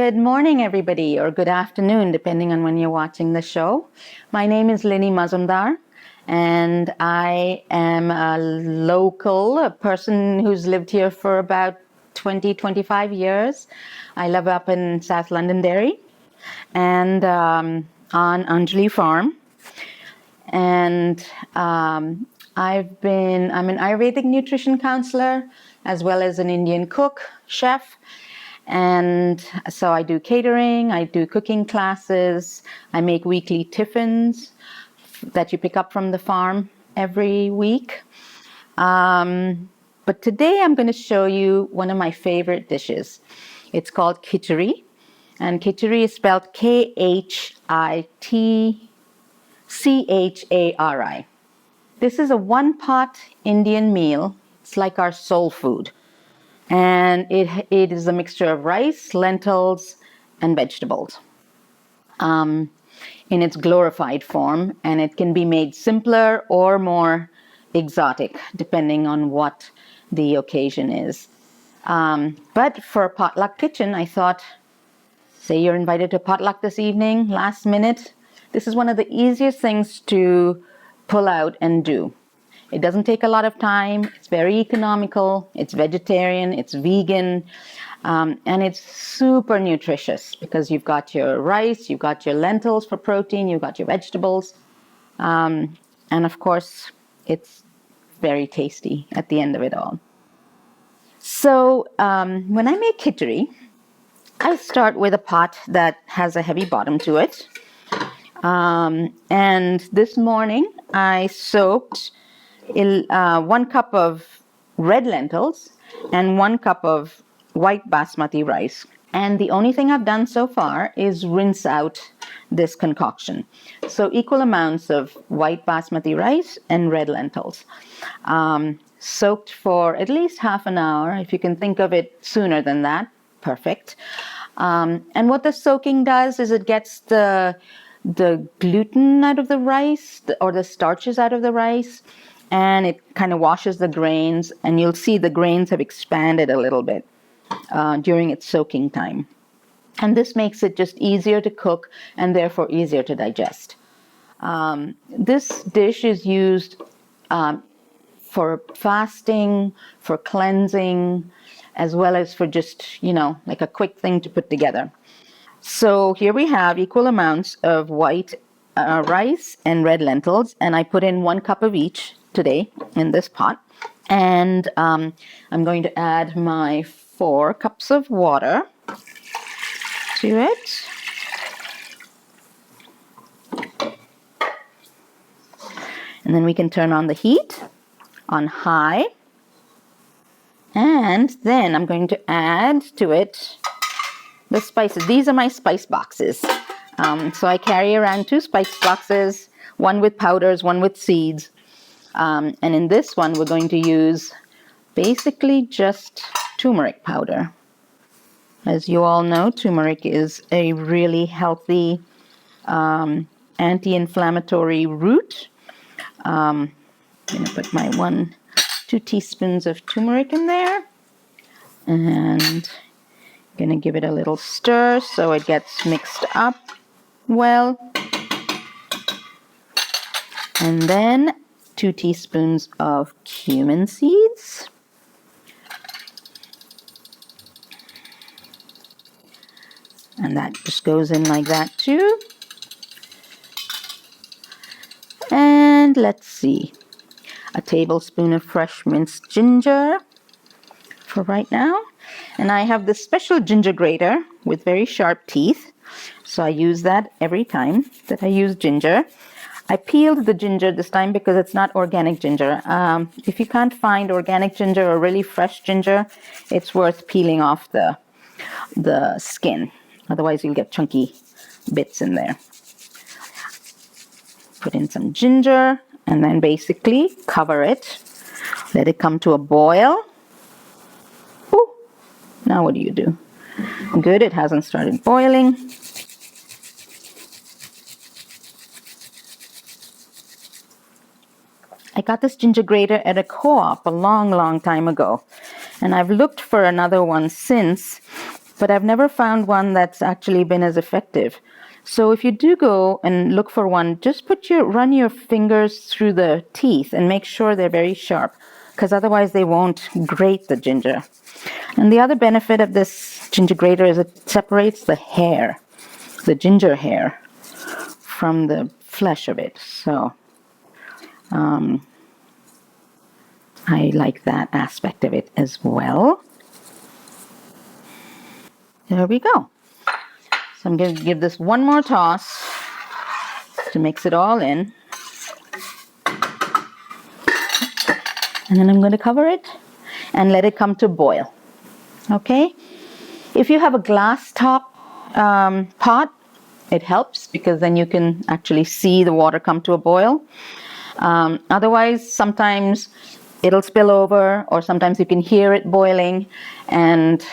Good morning, everybody, or good afternoon, depending on when you're watching the show. My name is Lini Mazumdar, and I am a person who's lived here for about 25 years. I live up in South Londonderry and on Anjali farm. And I'm an Ayurvedic nutrition counselor as well as an Indian cook, chef. And so I do catering, I do cooking classes, I make weekly tiffins that you pick up from the farm every week. But today I'm going to show you one of my favorite dishes. It's called Khitchari, and Khitchari is spelled Kitchari. This is a one-pot Indian meal. It's like our soul food. And it is a mixture of rice, lentils, and vegetables in its glorified form. And it can be made simpler or more exotic, depending on what the occasion is. But for Potluck Kitchen, I thought, say you're invited to potluck this evening, last minute, this is one of the easiest things to pull out and do. It doesn't take a lot of time. It's very economical. It's vegetarian. It's vegan. And it's super nutritious because you've got your rice, you've got your lentils for protein, you've got your vegetables. And of course, it's very tasty at the end of it all. So when I make khitchari, I start with a pot that has a heavy bottom to it. And this morning, I soaked 1 cup of red lentils and 1 cup of white basmati rice. And the only thing I've done so far is rinse out this concoction. So equal amounts of white basmati rice and red lentils. Soaked for at least half an hour. If you can think of it sooner than that, perfect. And what the soaking does is it gets the gluten out of the rice or the starches out of the rice. And it kind of washes the grains, and you'll see the grains have expanded a little bit during its soaking time. And this makes it just easier to cook and therefore easier to digest. This dish is used for fasting, for cleansing, as well as for just, like a quick thing to put together. So here we have equal amounts of white rice and red lentils, and I put in 1 cup of each today in this pot. And I'm going to add my 4 cups of water to it. And then we can turn on the heat on high. And then I'm going to add to it the spices. These are my spice boxes. So I carry around 2 spice boxes, one with powders, one with seeds. And in this one, we're going to use basically just turmeric powder. As you all know, turmeric is a really healthy anti-inflammatory root. I'm going to put my 2 teaspoons of turmeric in there. And I'm going to give it a little stir so it gets mixed up well. And then 2 teaspoons of cumin seeds. And that just goes in like that too. And let's see, a tablespoon of fresh minced ginger for right now. And I have this special ginger grater with very sharp teeth. So I use that every time that I use ginger. I peeled the ginger this time because it's not organic ginger. If you can't find organic ginger or really fresh ginger, it's worth peeling off the skin. Otherwise, you'll get chunky bits in there. Put in some ginger and then basically cover it. Let it come to a boil. Ooh, now what do? Good, it hasn't started boiling. I got this ginger grater at a co-op a long time ago, and I've looked for another one since but I've never found one that's actually been as effective. So if you do go and look for one, just run your fingers through the teeth and make sure they're very sharp, because otherwise they won't grate the ginger. And the other benefit of this ginger grater is it separates the hair, the ginger hair, from the flesh of it. So I like that aspect of it as well. There we go. So I'm going to give this one more toss to mix it all in. And then I'm going to cover it and let it come to boil. Okay? If you have a glass top pot, it helps because then you can actually see the water come to a boil. Otherwise, sometimes it'll spill over, or sometimes you can hear it boiling, and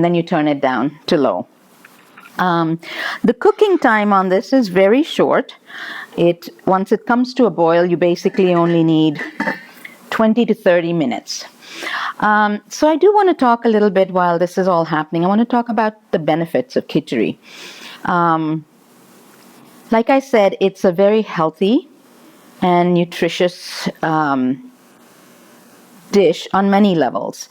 then you turn it down to low. The cooking time on this is very short. Once it comes to a boil, you basically only need 20 to 30 minutes. So I do want to talk a little bit while this is all happening. I want to talk about the benefits of Khitchari. Like I said, it's a very healthy and nutritious dish on many levels.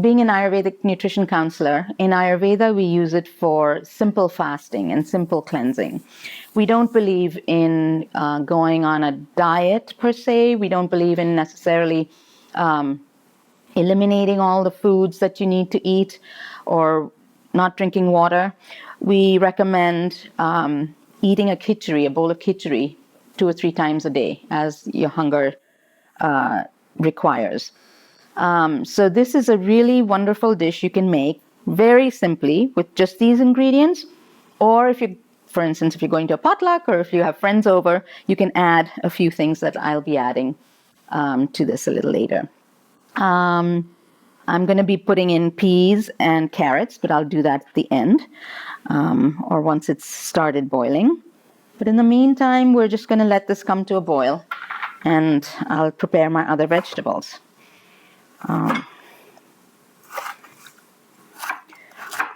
Being an Ayurvedic nutrition counselor, in Ayurveda we use it for simple fasting and simple cleansing. We don't believe in going on a diet per se. We don't believe in necessarily eliminating all the foods that you need to eat or not drinking water. We recommend eating a Khitchari, a bowl of Khitchari, 2 or 3 times a day as your hunger requires. So this is a really wonderful dish you can make very simply with just these ingredients. Or for instance, if you're going to a potluck or if you have friends over, you can add a few things that I'll be adding to this a little later. I'm going to be putting in peas and carrots, but I'll do that at the end or once it's started boiling. But in the meantime, we're just going to let this come to a boil, and I'll prepare my other vegetables.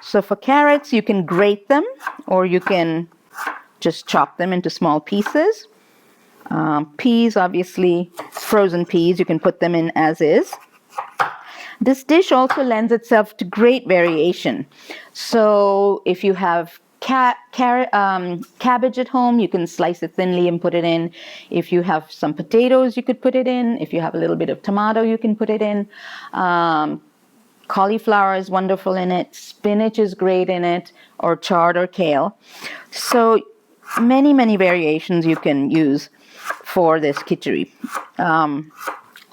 So for carrots, you can grate them or you can just chop them into small pieces. Peas, obviously, frozen peas, you can put them in as is. This dish also lends itself to great variation. So if you have cabbage at home, you can slice it thinly and put it in. If you have some potatoes, you could put it in. If you have a little bit of tomato, you can put it in. Cauliflower is wonderful in it. Spinach is great in it, or chard or kale. So many, many variations you can use for this Khitchari.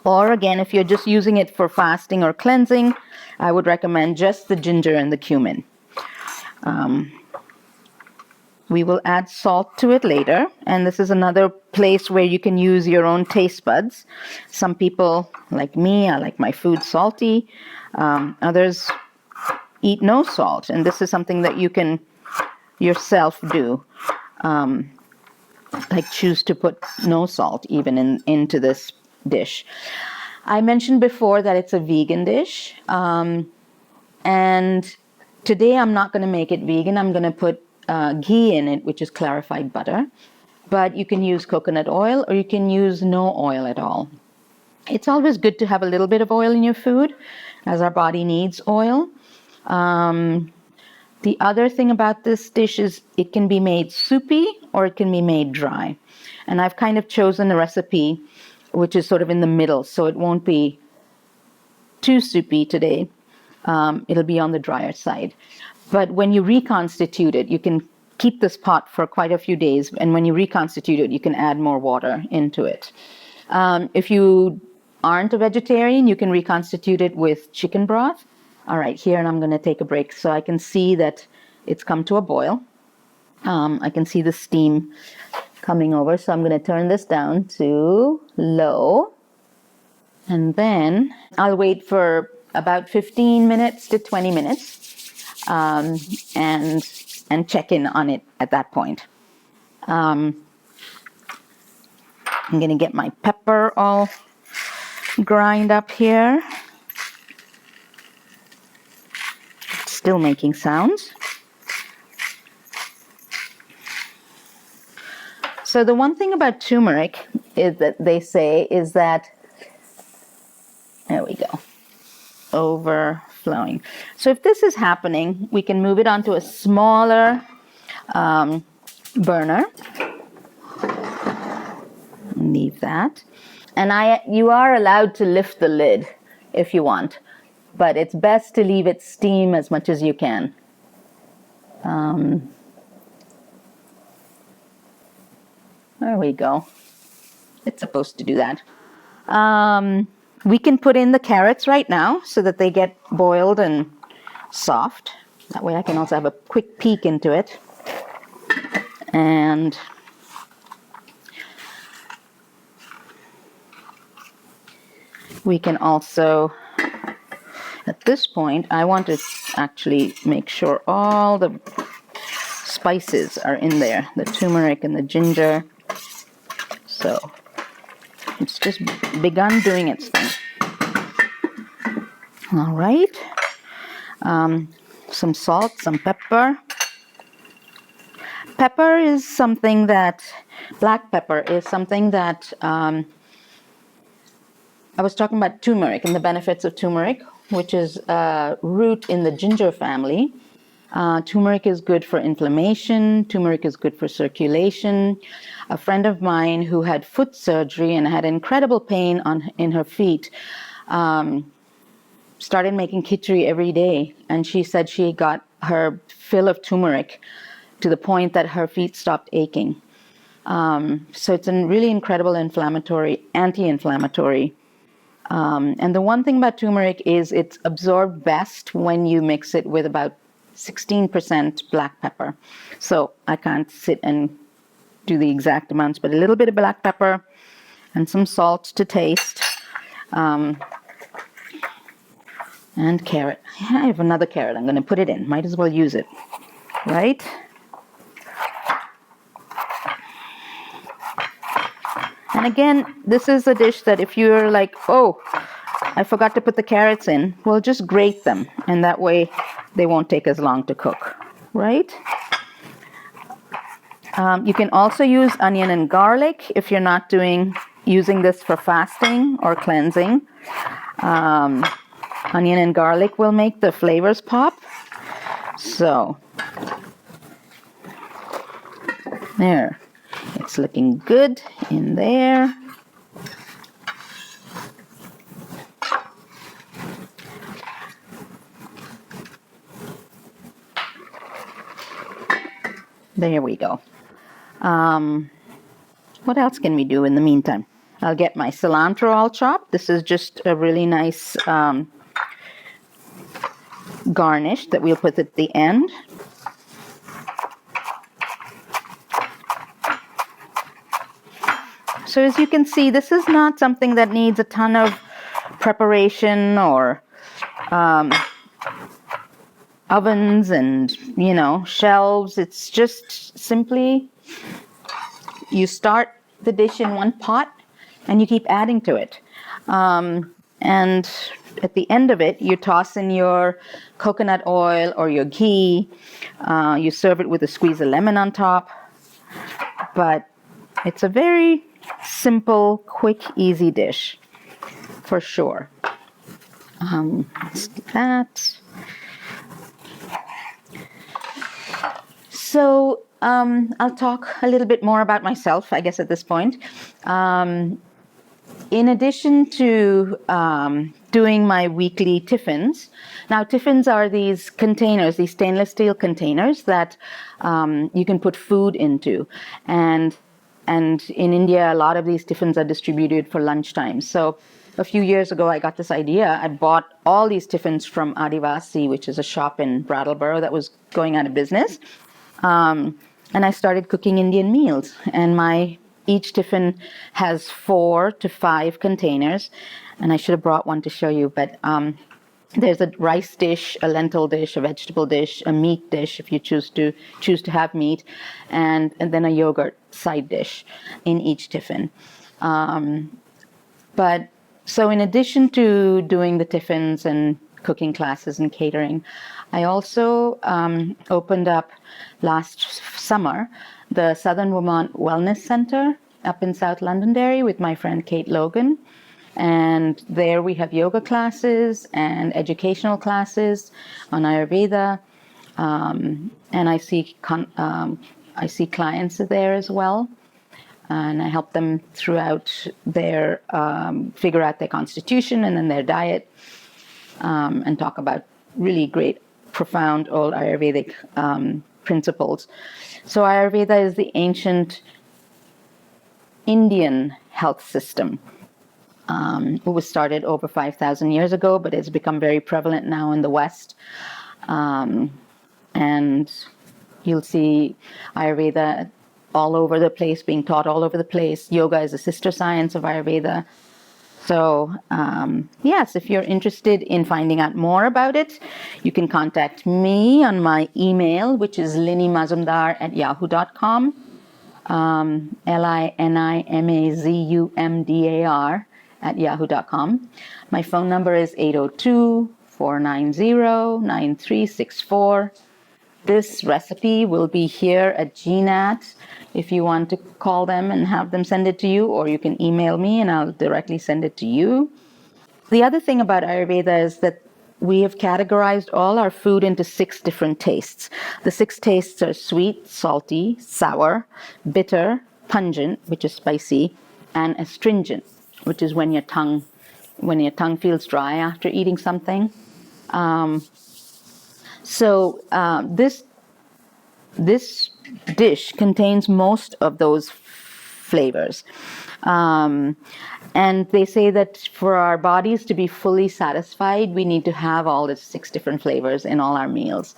Or again, if you're just using it for fasting or cleansing, I would recommend just the ginger and the cumin. We will add salt to it later, and this is another place where you can use your own taste buds. Some people, like me, I like my food salty. Others eat no salt, and this is something that you can yourself do. Like choose to put no salt even into this dish. I mentioned before that it's a vegan dish, and today I'm not going to make it vegan. I'm going to put ghee in it, which is clarified butter, but you can use coconut oil or you can use no oil at all. It's always good to have a little bit of oil in your food, as our body needs oil. The other thing about this dish is it can be made soupy or it can be made dry. And I've kind of chosen a recipe which is sort of in the middle, so it won't be too soupy today. It'll be on the drier side. But when you reconstitute it, you can keep this pot for quite a few days, and when you reconstitute it, you can add more water into it. If you aren't a vegetarian, you can reconstitute it with chicken broth. All right, here, and I'm going to take a break so I can see that it's come to a boil. I can see the steam coming over, so I'm going to turn this down to low. And then I'll wait for about 15 minutes to 20 minutes and check in on it at that point. I'm going to get my pepper all grind up here. It's still making sounds. So the one thing about turmeric is that they say is that, there we go, overflowing. So if this is happening, we can move it onto a smaller burner. Leave that. And you are allowed to lift the lid if you want, but it's best to leave it steam as much as you can. There we go. It's supposed to do that. We can put in the carrots right now so that they get boiled and soft. That way I can also have a quick peek into it. And we can also, at this point, I want to actually make sure all the spices are in there, the turmeric and the ginger. So it's just begun doing its thing. All right. Some salt, some pepper. Pepper is something that, black pepper is something that, I was talking about turmeric and the benefits of turmeric, which is a root in the ginger family. Turmeric is good for inflammation. Turmeric is good for circulation. A friend of mine who had foot surgery and had incredible pain in her feet started making khitchari every day. And she said she got her fill of turmeric to the point that her feet stopped aching. So it's a really incredible anti-inflammatory. And the one thing about turmeric is it's absorbed best when you mix it with about 16% black pepper. So I can't sit and do the exact amounts, but a little bit of black pepper and some salt to taste. And carrot. I have another carrot. I'm going to put it in. Might as well use it. Right? And again, this is a dish that if you're like, oh, I forgot to put the carrots in, well, just grate them. And that way they won't take as long to cook. Right? You can also use onion and garlic if you're not using this for fasting or cleansing. Onion and garlic will make the flavors pop. So, there. It's looking good in there. There we go. What else can we do in the meantime? I'll get my cilantro all chopped. This is just a really nice garnish that we'll put at the end. So as you can see, this is not something that needs a ton of preparation or ovens and, shelves. It's just simply you start the dish in one pot and you keep adding to it. And at the end of it, you toss in your coconut oil or your ghee. You serve it with a squeeze of lemon on top. But it's a very simple, quick, easy dish for sure. Let's do that. So I'll talk a little bit more about myself, I guess, at this point. In addition to doing my weekly tiffins, now tiffins are these containers, these stainless steel containers that you can put food into. And in India, a lot of these tiffins are distributed for lunchtime. So a few years ago, I got this idea. I bought all these tiffins from Adivasi, which is a shop in Brattleboro that was going out of business. And I started cooking Indian meals. And each tiffin has 4 to 5 containers. And I should have brought one to show you, but there's a rice dish, a lentil dish, a vegetable dish, a meat dish if you choose to have meat, and then a yogurt side dish in each tiffin. But so in addition to doing the tiffins and cooking classes and catering. I also opened up last summer the Southern Vermont Wellness Center up in South Londonderry with my friend Kate Logan. And there we have yoga classes and educational classes on Ayurveda. And I see clients there as well. And I help them throughout their, figure out their constitution and then their diet, and talk about really great, profound old Ayurvedic principles. So Ayurveda is the ancient Indian health system. It was started over 5,000 years ago, but it's become very prevalent now in the West. And you'll see Ayurveda all over the place, being taught all over the place. Yoga is a sister science of Ayurveda. So, yes, if you're interested in finding out more about it, you can contact me on my email, which is linimazumdar@yahoo.com, linimazumdar@yahoo.com. My phone number is 802-490-9364. This recipe will be here at GNAT if you want to call them and have them send it to you, or you can email me and I'll directly send it to you. The other thing about Ayurveda is that we have categorized all our food into 6 different tastes. The 6 tastes are sweet, salty, sour, bitter, pungent, which is spicy, and astringent, which is when your tongue feels dry after eating something. This dish contains most of those flavors. And they say that for our bodies to be fully satisfied, we need to have all the 6 different flavors in all our meals.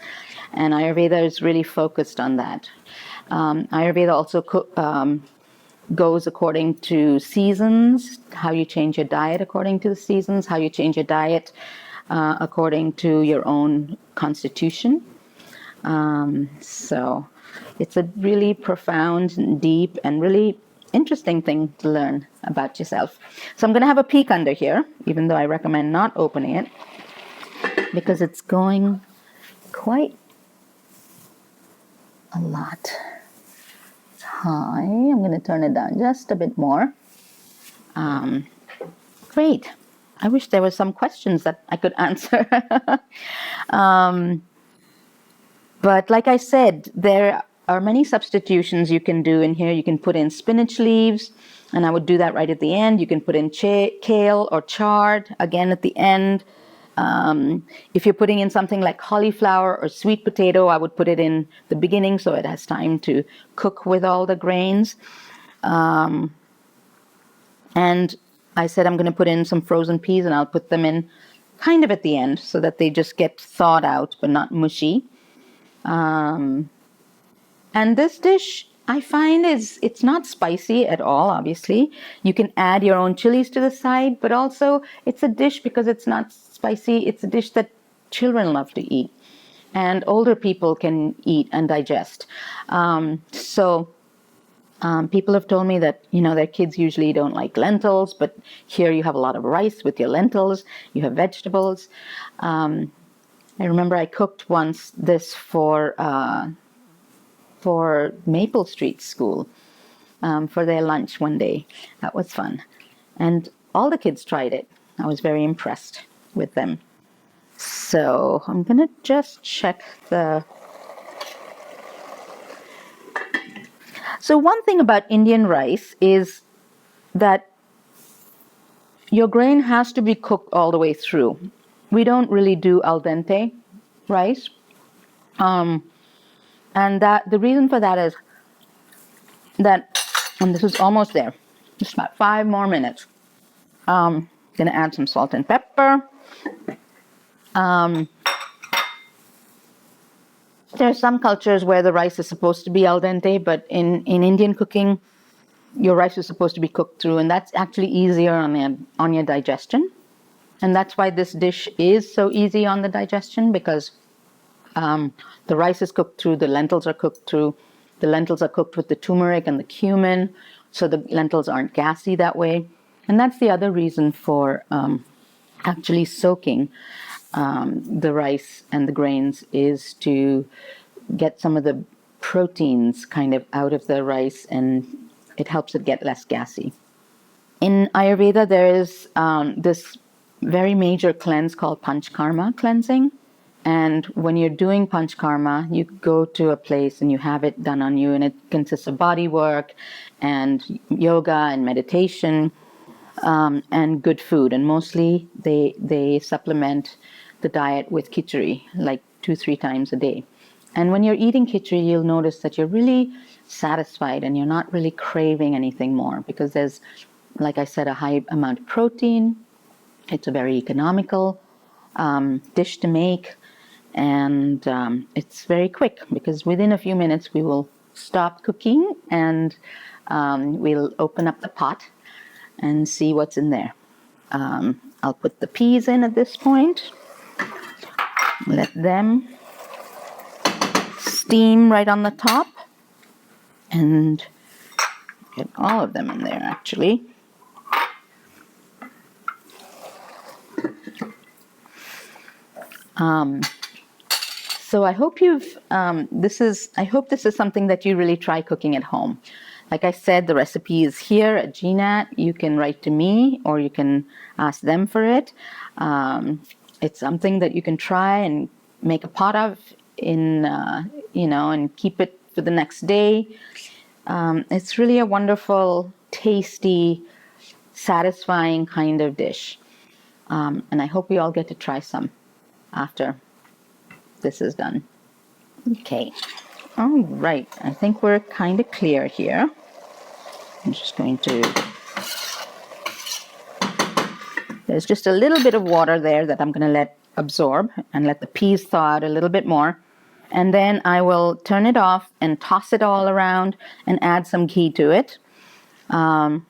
And Ayurveda is really focused on that. Ayurveda also goes according to seasons, how you change your diet according to the seasons, how you change your diet according to your own constitution. So it's a really profound and deep and really interesting thing to learn about yourself. So I'm going to have a peek under here, even though I recommend not opening it, because it's going quite a lot. It's high. I'm going to turn it down just a bit more. Great. I wish there were some questions that I could answer. But like I said, there are many substitutions you can do in here. You can put in spinach leaves, and I would do that right at the end. You can put in kale or chard, again at the end. If you're putting in something like cauliflower or sweet potato, I would put it in the beginning so it has time to cook with all the grains. And I said I'm going to put in some frozen peas, and I'll put them in kind of at the end so that they just get thawed out but not mushy. And this dish, I find, it's not spicy at all, obviously. You can add your own chilies to the side, but also it's a dish, because it's not spicy, it's a dish that children love to eat and older people can eat and digest. People have told me that, their kids usually don't like lentils, but here you have a lot of rice with your lentils, you have vegetables. I remember I cooked once this for Maple Street School for their lunch one day. That was fun. And all the kids tried it. I was very impressed with them. So I'm going to just check the... So one thing about Indian rice is that your grain has to be cooked all the way through. We don't really do al dente rice. And that the reason for that is that, and this is almost there, just about 5 more minutes. Gonna add some salt and pepper. There are some cultures where the rice is supposed to be al dente, but in Indian cooking, your rice is supposed to be cooked through, and that's actually easier on your digestion. And that's why this dish is so easy on the digestion, because the rice is cooked through, the lentils are cooked through, the lentils are cooked with the turmeric and the cumin, so the lentils aren't gassy that way. And that's the other reason for actually soaking the rice and the grains is to get some of the proteins kind of out of the rice, and it helps it get less gassy. In Ayurveda, there is this very major cleanse called Panchkarma cleansing. And when you're doing Panchkarma, you go to a place and you have it done on you, and it consists of body work and yoga and meditation and good food. And mostly they supplement the diet with Khitchari, like 2-3 times a day. And when you're eating Khitchari, you'll notice that you're really satisfied and you're not really craving anything more, because there's, like I said, a high amount of protein. It's a very economical dish to make, and it's very quick, because within a few minutes we will stop cooking and we'll open up the pot and see what's in there. I'll put the peas in at this point, let them steam right on the top, and get all of them in there actually. So I hope I hope this is something that you really try cooking at home. Like I said, the recipe is here at GNAT. You can write to me or you can ask them for it. It's something that you can try and make a pot of and keep it for the next day. It's really a wonderful, tasty, satisfying kind of dish. And I hope we all get to try some after this is done. Okay. All right. I think we're kind of clear here. I'm just going to... There's just a little bit of water there that I'm going to let absorb and let the peas thaw out a little bit more. And then I will turn it off and toss it all around and add some ghee to it. And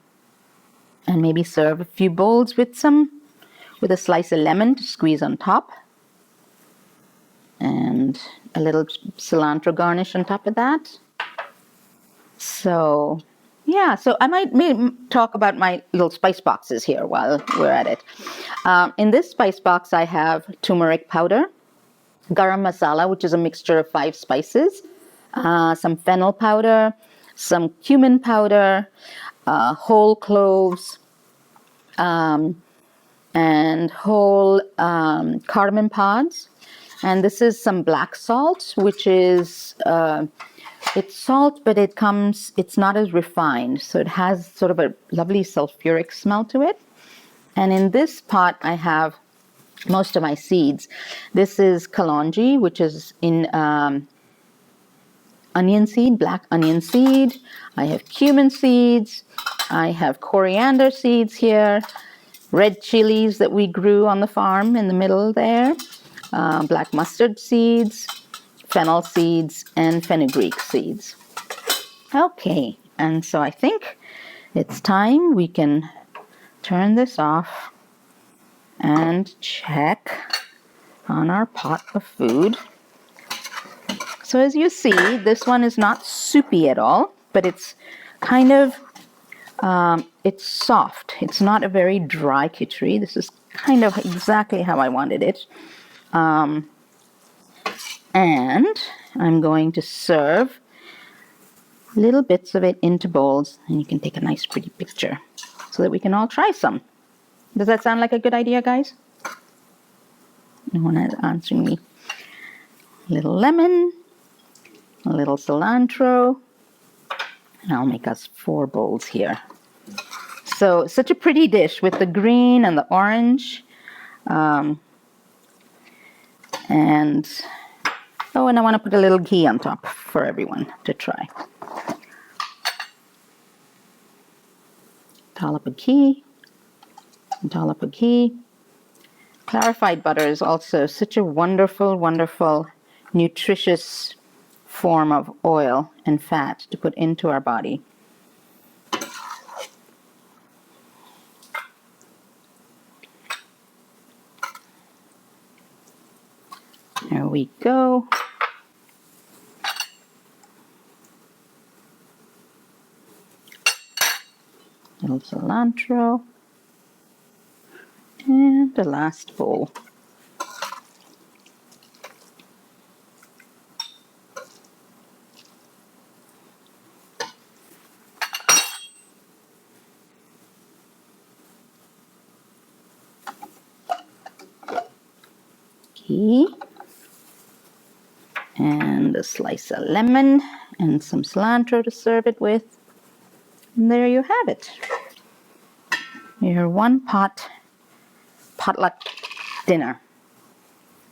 maybe serve a few bowls with a slice of lemon to squeeze on top. And a little cilantro garnish on top of that. So, yeah, so I might talk about my little spice boxes here while we're at it. In this spice box, I have turmeric powder, garam masala, which is a mixture of 5 spices, some fennel powder, some cumin powder, whole cloves, and whole cardamom pods. And this is some black salt, which is, it's salt, but it's not as refined. So it has sort of a lovely sulfuric smell to it. And in this pot, I have most of my seeds. This is kalonji, which is in onion seed, black onion seed. I have cumin seeds. I have coriander seeds here. Red chilies that we grew on the farm in the middle there. Black mustard seeds, fennel seeds, and fenugreek seeds. Okay, and so I think it's time we can turn this off and check on our pot of food. So as you see, this one is not soupy at all, but it's kind of, it's soft. It's not a very dry khichdi. This is kind of exactly how I wanted it. And I'm going to serve little bits of it into bowls, and you can take a nice pretty picture so that we can all try some. Does that sound like a good idea, guys? No one is answering me. A little lemon, a little cilantro, and I'll make us 4 bowls here. So such a pretty dish with the green and the orange. And I want to put a little ghee on top for everyone to try. Dollop of ghee, dollop of ghee. Clarified butter is also such a wonderful, wonderful, nutritious form of oil and fat to put into our body. There we go. Little cilantro. And the last bowl. tea, and a slice of lemon, and some cilantro to serve it with. And there you have it. Your one-pot potluck dinner.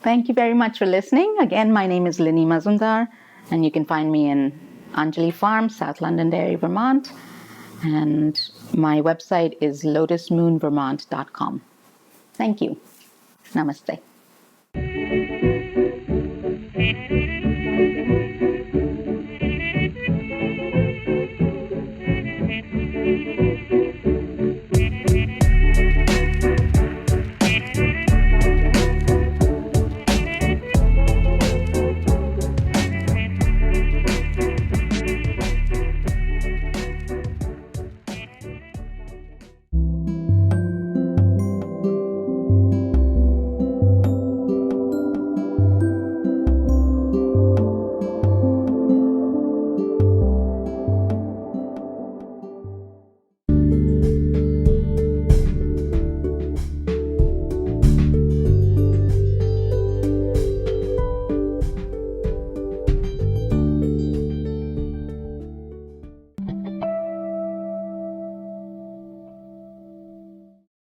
Thank you very much for listening. Again, my name is Lini Mazumdar, and you can find me in Anjali Farm, South Londonderry, Vermont. And my website is lotusmoonvermont.com. Thank you. Namaste.